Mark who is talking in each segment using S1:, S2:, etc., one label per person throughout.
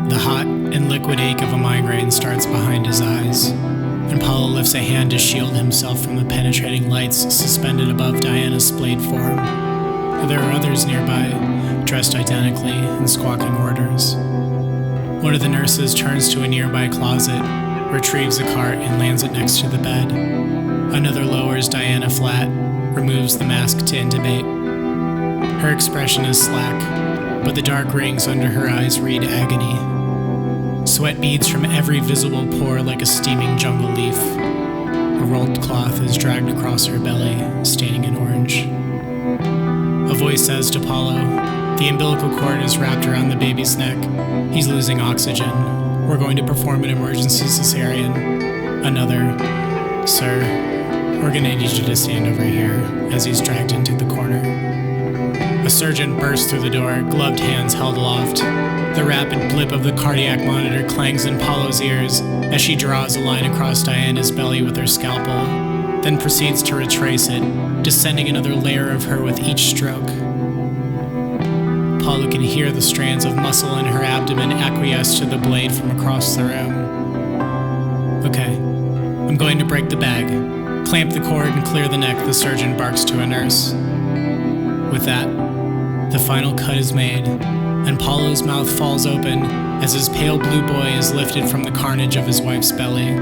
S1: The hot and liquid ache of a migraine starts behind his eyes, and Paulo lifts a hand to shield himself from the penetrating lights suspended above Diana's splayed form. There are others nearby, dressed identically and squawking orders. One of the nurses turns to a nearby closet, retrieves a cart, and lands it next to the bed. Another lowers Diana flat, removes the mask to intubate. Her expression is slack, but the dark rings under her eyes read agony. Sweat beads from every visible pore like a steaming jungle leaf. A rolled cloth is dragged across her belly, staining it orange. A voice says to Paulo, "The umbilical cord is wrapped around the baby's neck. He's losing oxygen. We're going to perform an emergency cesarean." Another, "Sir, we're gonna need you to stand over here," as he's dragged into the corner. A surgeon bursts through the door, gloved hands held aloft. The rapid blip of the cardiac monitor clangs in Paulo's ears as she draws a line across Diana's belly with her scalpel, then proceeds to retrace it, descending another layer of her with each stroke. Paulo can hear the strands of muscle in her abdomen acquiesce to the blade from across the room. "Okay, I'm going to break the bag. Clamp the cord and clear the neck," the surgeon barks to a nurse. With that, the final cut is made, and Paulo's mouth falls open as his pale blue boy is lifted from the carnage of his wife's belly.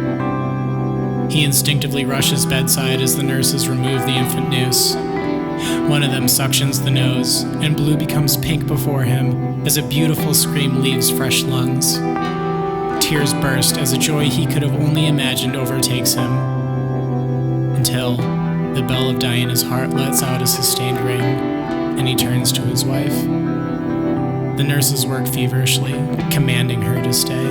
S1: He instinctively rushes bedside as the nurses remove the infant noose. One of them suctions the nose, and Blue becomes pink before him as a beautiful scream leaves fresh lungs. Tears burst as a joy he could have only imagined overtakes him, until the bell of Diana's heart lets out a sustained ring, and he turns to his wife. The nurses work feverishly, commanding her to stay.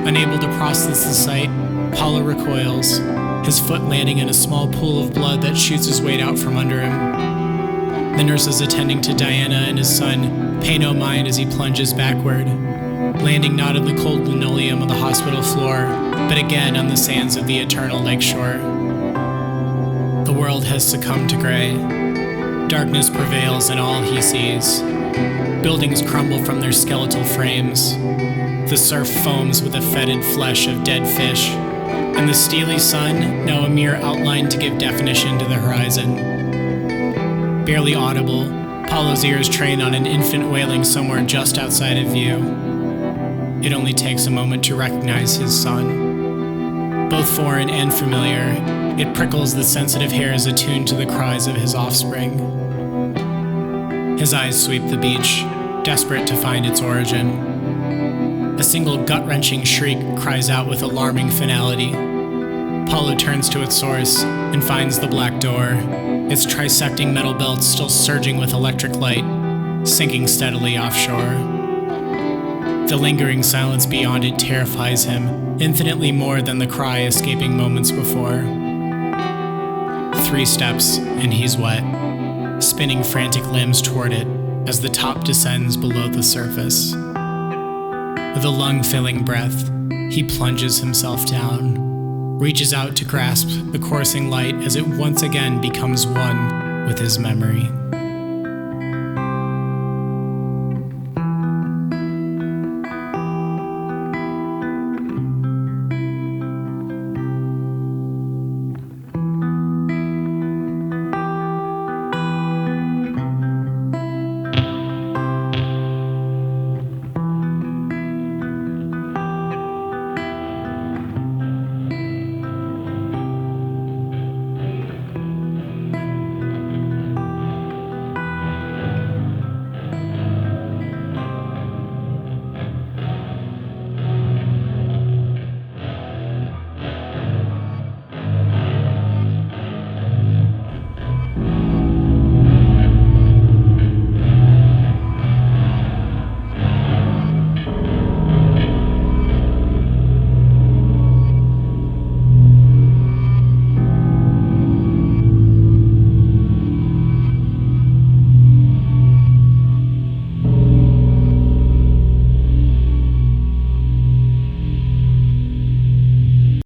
S1: Unable to process the sight, Paulo recoils, his foot landing in a small pool of blood that shoots his weight out from under him. The nurses attending to Diana and his son pay no mind as he plunges backward, landing not on the cold linoleum of the hospital floor, but again on the sands of the eternal lakeshore. The world has succumbed to gray. Darkness prevails in all he sees. Buildings crumble from their skeletal frames. The surf foams with the fetid flesh of dead fish, and the steely sun, now a mere outline to give definition to the horizon. Barely audible, Paulo's ears train on an infant wailing somewhere just outside of view. It only takes a moment to recognize his son. Both foreign and familiar, it prickles the sensitive hairs attuned to the cries of his offspring. His eyes sweep the beach, desperate to find its origin. A single gut-wrenching shriek cries out with alarming finality. Paulo turns to its source and finds the black door, its trisecting metal belt still surging with electric light, sinking steadily offshore. The lingering silence beyond it terrifies him, infinitely more than the cry escaping moments before. 3 steps, and he's wet, spinning frantic limbs toward it as the top descends below the surface. With a lung-filling breath, he plunges himself down, reaches out to grasp the coursing light as it once again becomes one with his memory.